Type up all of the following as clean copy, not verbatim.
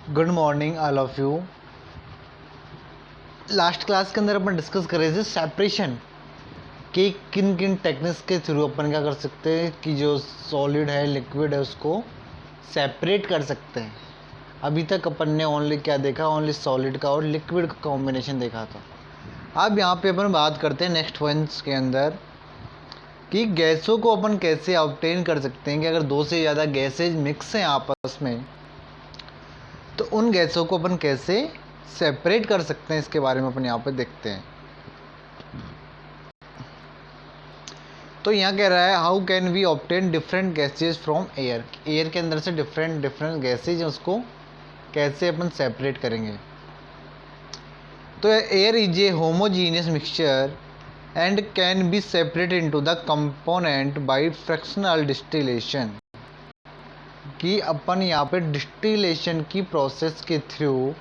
Good morning all of you. Last class के अंदर अपन discuss कर रहे थे सेपरेशन कि किन किन टेक्निक्स के थ्रू अपन क्या कर सकते हैं कि जो सॉलिड है लिक्विड है उसको सेपरेट कर सकते हैं। अभी तक अपन ने ओनली क्या देखा, ओनली सॉलिड का और लिक्विड का कॉम्बिनेशन देखा था। अब यहाँ पे अपन बात करते हैं नेक्स्ट पॉइंट्स के अंदर कि गैसों को अपन कैसे ऑब्टेन कर सकते हैं कि अगर दो से ज़्यादा गैसेज मिक्स हैं आपस में तो उन गैसों को अपन कैसे सेपरेट कर सकते हैं, इसके बारे में अपन यहाँ पे देखते हैं। तो यहाँ कह रहा है how can we obtain different gases from air. Air के अंदर से डिफरेंट गैसेज हैं उसको कैसे अपन सेपरेट करेंगे। तो air is a homogeneous mixture and can be separated into the component by fractional distillation. कि अपन यहाँ पे डिस्टिलेशन की प्रोसेस के थ्रू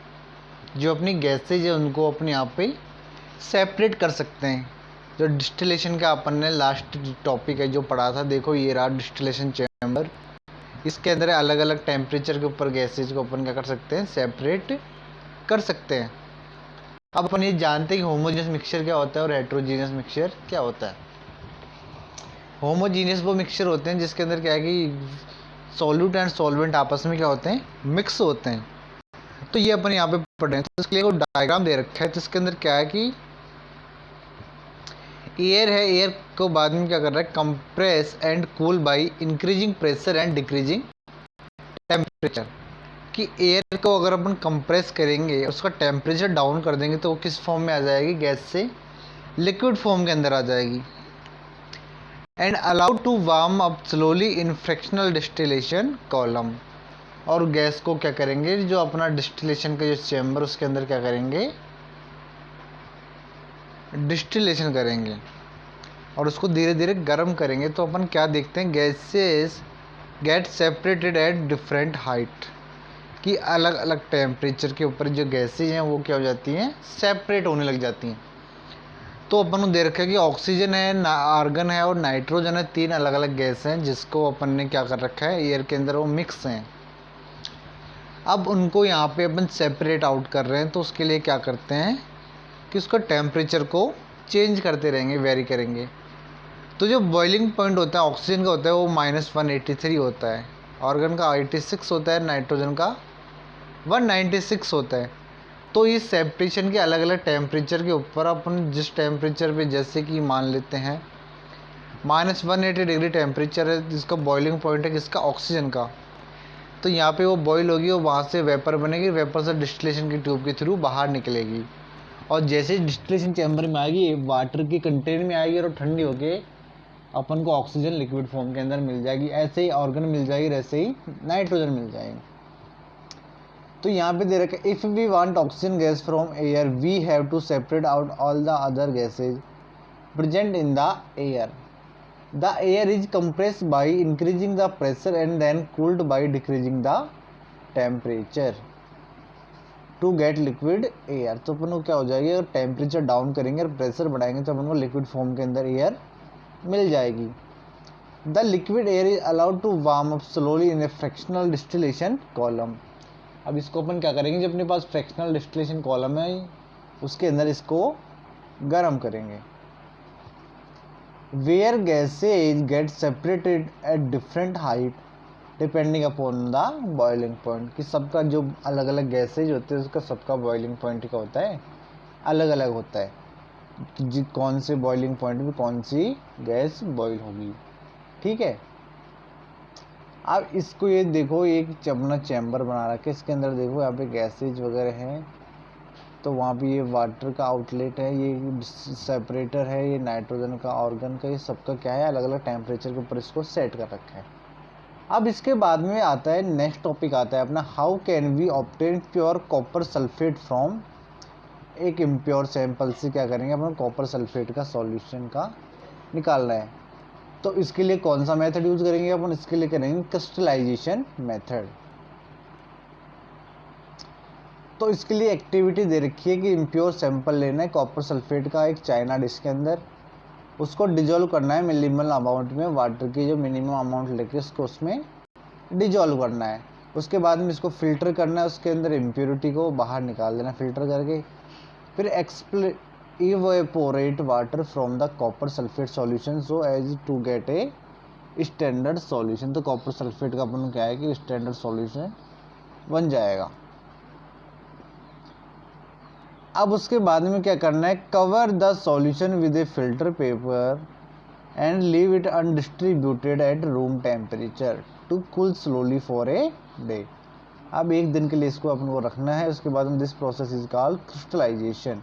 जो अपनी गैसेज है उनको अपन यहाँ पे सेपरेट कर सकते हैं। जो डिस्टिलेशन का अपन ने लास्ट टॉपिक है जो पढ़ा था, देखो ये रहा डिस्टिलेशन चैम्बर। इसके अंदर अलग अलग टेम्परेचर के ऊपर गैसेज को अपन क्या कर सकते हैं, सेपरेट कर सकते हैं। अब अपन ये जानते हैं कि होमोजीनियस मिक्सचर क्या होता है और हेट्रोजीनियस मिक्सचर क्या होता है। होमोजीनियस वो मिक्सचर होते हैं जिसके अंदर क्या है कि सॉल्यूट एंड सॉल्वेंट आपस में क्या होते हैं, मिक्स होते हैं। तो ये अपन यहाँ पे पढ़ रहे हैं, तो इसके लिए वो डायग्राम दे रखा है। तो इसके अंदर क्या है कि एयर है, एयर को बाद में क्या कर रहा है, compress and cool by increasing pressure and decreasing temperature. कि एयर को अगर अपन कंप्रेस करेंगे उसका टेम्परेचर डाउन कर देंगे तो वो किस फॉर्म में आ जाएगी, गैस से लिक्विड फॉर्म के अंदर आ जाएगी। And allowed to warm up slowly in fractional distillation column. और गैस को क्या करेंगे, जो अपना डिस्टिलेशन का जो चैम्बर उसके अंदर क्या करेंगे, डिस्टिलेशन करेंगे और उसको धीरे धीरे गर्म करेंगे। तो अपन क्या देखते हैं, gases get separated at different height. कि अलग अलग टेम्परेचर के ऊपर जो गैसेज हैं वो क्या हो जाती हैं, सेपरेट होने लग जाती हैं। तो अपन को दे रखा है कि ऑक्सीजन है, आर्गन है और नाइट्रोजन है, तीन अलग अलग गैस हैं जिसको अपन ने क्या कर रखा है, एयर के अंदर वो मिक्स हैं। अब उनको यहाँ पे अपन सेपरेट आउट कर रहे हैं। तो उसके लिए क्या करते हैं कि उसका टेम्परेचर को चेंज करते रहेंगे, वेरी करेंगे। तो जो बॉइलिंग पॉइंट होता है ऑक्सीजन का होता है वो -183 होता है, ऑर्गन का 86 होता है, नाइट्रोजन का 196 होता है। तो इस सेपरेशन के अलग अलग टेम्परेचर के ऊपर अपन जिस टेम्परेचर पे, जैसे कि मान लेते हैं -180 डिग्री टेम्परेचर है जिसका बॉइलिंग पॉइंट है किसका, ऑक्सीजन का। तो यहाँ पे वो बॉईल होगी और वहाँ से वेपर बनेगी, वेपर से डिस्टिलेशन की ट्यूब के थ्रू बाहर निकलेगी और जैसे डिस्टिलेशन चैम्बर में आएगी वाटर की कंटेनर में आएगी और ठंडी होके अपन को ऑक्सीजन लिक्विड फॉर्म के अंदर मिल जाएगी। ऐसे ही ऑर्गन मिल जाएगी, ऐसे ही नाइट्रोजन मिल जाएगी। तो यहाँ पे दे रखा है if we want oxygen gas from air we have to separate out all the other gases present in the air. The air is compressed by increasing the pressure and then cooled by decreasing the temperature to get liquid air। तो अपन को क्या हो जाएगी, अगर temperature down करेंगे और pressure बढ़ाएंगे तो अपन को लिक्विड फॉर्म के अंदर एयर मिल जाएगी। The liquid air is allowed to warm up slowly in a fractional distillation column. अब इसको अपन क्या करेंगे, जो अपने पास फ्रैक्शनल डिस्टिलेशन कॉलम है उसके अंदर इसको गर्म करेंगे। Where gases get separated at different height depending upon the boiling point। कि सबका जो अलग अलग गैसेज होते हैं उसका सबका बॉइलिंग पॉइंट क्या होता है, अलग अलग होता है कि कौन से बॉइलिंग पॉइंट में कौन सी गैस बॉईल होगी। ठीक है। अब इसको ये देखो, एक अपना चैम्बर बना रखा है, इसके अंदर देखो यहाँ पे गैसेज वगैरह हैं। तो वहाँ पे ये वाटर का आउटलेट है, ये सेपरेटर है, ये नाइट्रोजन का, ऑर्गन का, ये सबका क्या है, अलग अलग टेम्परेचर के ऊपर इसको सेट कर रखा है। अब इसके बाद में आता है नेक्स्ट टॉपिक आता है अपना how can we obtain pure copper sulphate from. एक इम्प्योर सैंपल से क्या करेंगे अपन, कॉपर सल्फेट का सॉल्यूशन का निकालना है। तो इसके लिए कौन सा मेथड यूज करेंगे अपन, इसके लिए करेंगे क्रिस्टलाइजेशन मेथड। तो इसके लिए एक्टिविटी दे रखी है कि इम्प्योर सैंपल लेना है कॉपर सल्फेट का एक चाइना डिश के अंदर, उसको डिजोल्व करना है मिनिमल अमाउंट में, वाटर की जो मिनिमम अमाउंट लेके उसको उसमें डिजोल्व करना है। उसके बाद में इसको फिल्टर करना है, उसके अंदर इम्प्योरिटी को बाहर निकाल देना फिल्टर करके, फिर evaporate water from the copper sulphate solution so as to get a standard solution. तो कॉपर सल्फेट का अपन क्या है कि स्टैंडर्ड सॉल्यूशन बन जाएगा। अब उसके बाद में क्या करना है, cover the solution with a filter paper and leave it undistributed at room temperature to cool slowly for a day. अब एक दिन के लिए इसको अपन को रखना है। उसके बाद में this process is called crystallisation.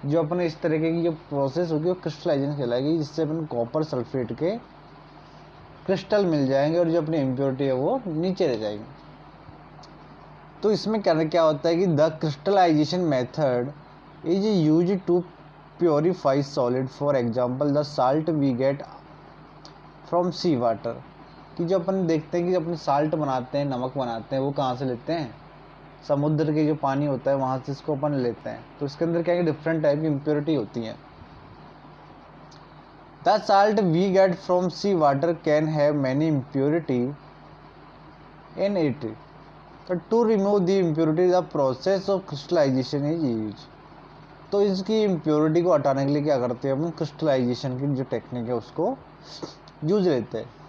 जो अपन इस तरीके की जो प्रोसेस होगी वो क्रिस्टलाइजेशन कहलाएगी, जिससे अपन कॉपर सल्फेट के क्रिस्टल मिल जाएंगे और जो अपनी इम्प्योरिटी है वो नीचे रह जाएगी। तो इसमें क्या होता है कि the crystallisation method is use to purify solid, for example the salt we get from sea water. कि जो अपन देखते हैं कि अपने साल्ट बनाते हैं, नमक बनाते हैं, वो कहाँ से लेते हैं, समुद्र के जो पानी होता है वहाँ से इसको अपन लेते हैं। तो इसके अंदर क्या है, डिफरेंट टाइप की इम्प्योरिटी होती हैं। The salt we get from sea water can have many impurity in it, तो to remove the impurity the process of crystallisation is use. तो इसकी इम्प्योरिटी को हटाने के लिए क्या करते हैं अपन, क्रिस्टलाइजेशन की जो टेक्निक है उसको यूज लेते हैं।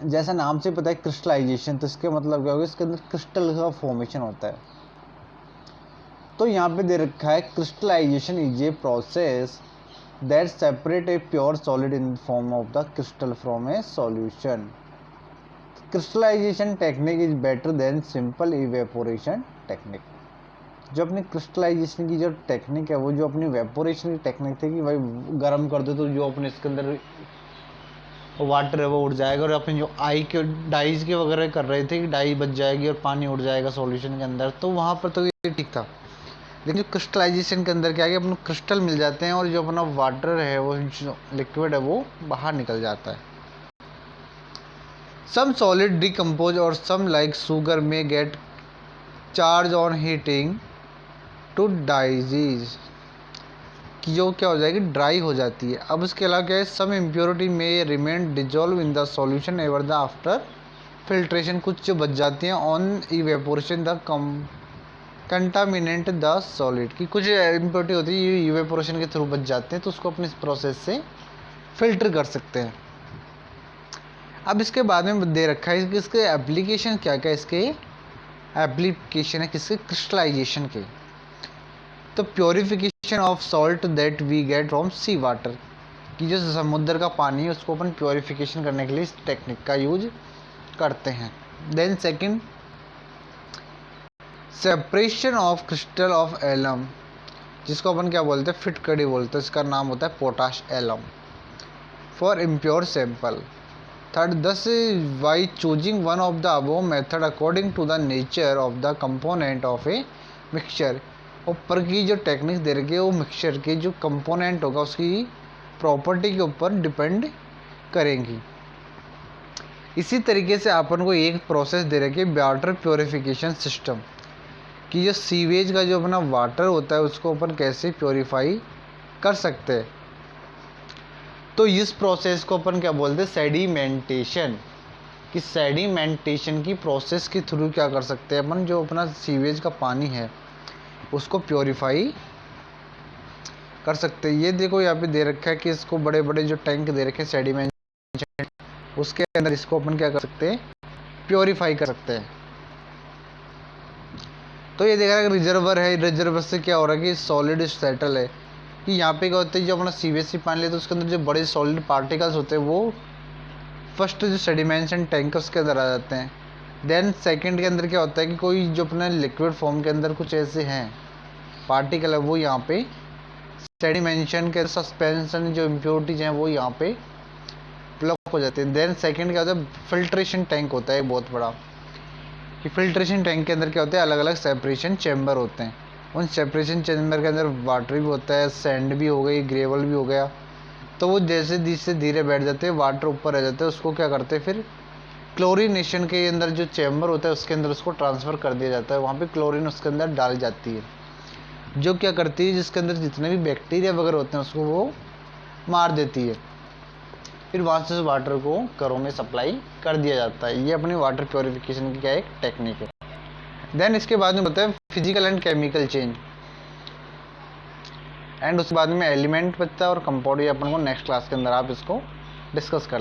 जैसा नाम से पता है क्रिस्टलाइजेशन, तो इसके मतलब क्या होगा, इसके अंदर क्रिस्टल का फॉर्मेशन होता है। तो यहाँ पे दे रखा है crystallisation is a process that separate a pure solid in form of the crystal from a solution. Crystallisation technique is better than simple evaporation technique. जो अपनी क्रिस्टलाइजेशन की जो टेक्निक है वो जो अपनी वेपोरेशन की टेक्निक थी कि भाई गर्म कर दो तो जो अपने इसके अंदर वाटर है वो उड़ जाएगा, और अपने जो डाइज के वगैरह कर रहे थे कि डाई बच जाएगी और पानी उड़ जाएगा सॉल्यूशन के अंदर, तो वहाँ पर तो ये ठीक था। लेकिन जो क्रिस्टलाइजेशन के अंदर क्या है कि अपने क्रिस्टल मिल जाते हैं और जो अपना वाटर है वो जो लिक्विड है वो बाहर निकल जाता है। सम सॉलिड डिकम्पोज और सम लाइक शुगर में get charred on heating to diseases, कि जो क्या हो जाएगी, ड्राई हो जाती है। अब उसके अलावा क्या है, सम इम्प्योरिटी में remain dissolve in the solution ever the after filtration, कुछ जो बच जाती हैं on evaporation the contaminant the solid, की कुछ इम्प्योरिटी होती है ये इवेपोरेशन के थ्रू बच जाते हैं, तो उसको अपने इस प्रोसेस से फिल्टर कर सकते हैं। अब इसके बाद में दे रखा है कि इसके एप्लीकेशन क्या क्या, इसके एप्लीकेशन है किसके, क्रिस्टलाइजेशन के। तो purification of salt that we get from sea water, कि जो समुद्र का पानी है उसको अपन प्योरीफिकेशन करने के लिए इस टेक्निक का यूज करते हैं। Then second, separation of crystal of alum, जिसको अपन क्या बोलते हैं, फिटकड़ी बोलते हैं, इसका नाम होता है potash alum, for impure sample. Third, thus by choosing one of the above method according to the nature of the component of a mixture. ऊपर की जो टेक्निक दे रखी है वो मिक्सचर के जो कंपोनेंट होगा उसकी प्रॉपर्टी के ऊपर डिपेंड करेंगी। इसी तरीके से अपन को एक प्रोसेस दे रखी है वाटर प्योरीफिकेशन सिस्टम, कि जो सीवेज का जो अपना वाटर होता है उसको अपन कैसे प्योरीफाई कर सकते हैं। तो इस प्रोसेस को अपन क्या बोलते हैं, सेडिमेंटेशन। कि सेडिमेंटेशन की प्रोसेस के थ्रू क्या कर सकते हैं अपन, जो अपना सीवेज का पानी है उसको प्योरीफाई कर सकते हैं। ये देखो यहाँ पे दे रखा है कि इसको बड़े बड़े जो टैंक दे रखे हैं सेडिमेंटेशन, उसके अंदर इसको अपन क्या कर सकते हैं, प्योरीफाई कर सकते हैं। तो ये देखा है रिजर्वर है, रिजर्वर से क्या हो रहा है कि सॉलिड सेटल है, कि यहाँ पे क्या होता है जो अपना सीवेज पानी लेते हैं उसके अंदर जो बड़े सॉलिड पार्टिकल्स होते हैं वो फर्स्ट जो सेडिमेंशन टैंक है उसके अंदर आ जाते हैं। देन सेकंड के अंदर क्या होता है कि कोई जो अपने लिक्विड फॉर्म के अंदर कुछ ऐसे हैं पार्टिकल है वो यहाँ पे सेडिमेंशन के सस्पेंशन जो इम्प्योरिटीज हैं वो यहाँ पे ब्लॉक हो जाते हैं। देन सेकंड क्या होता है, फिल्ट्रेशन टैंक होता है बहुत बड़ा, कि फिल्ट्रेशन टैंक के अंदर क्या होता है, अलग अलग सेपरेशन चैम्बर होते हैं। उन सेपरेशन चैम्बर के अंदर वाटर भी होता है, सैंड भी हो गई, ग्रेवल भी हो गया, तो वो जैसे धीरे बैठ जाते हैं, वाटर ऊपर रह जाते हैं, उसको क्या करते हैं फिर क्लोरीनेशन के अंदर जो चैम्बर होता है उसके अंदर उसको ट्रांसफ़र कर दिया जाता है। वहाँ पे क्लोरीन उसके अंदर डाली जाती है, जो क्या करती है जिसके अंदर जितने भी बैक्टीरिया वगैरह होते हैं उसको वो मार देती है। फिर वहाँ से वाटर को घरों में सप्लाई कर दिया जाता है। ये अपनी वाटर प्योरिफिकेशन की क्या एक टेक्निक है। देन इसके बाद में होता है physical and chemical change, and उसके बाद में एलिमेंट बचता है और कंपाउंड। ये अपन को नेक्स्ट क्लास के अंदर आप इसको डिस्कस कर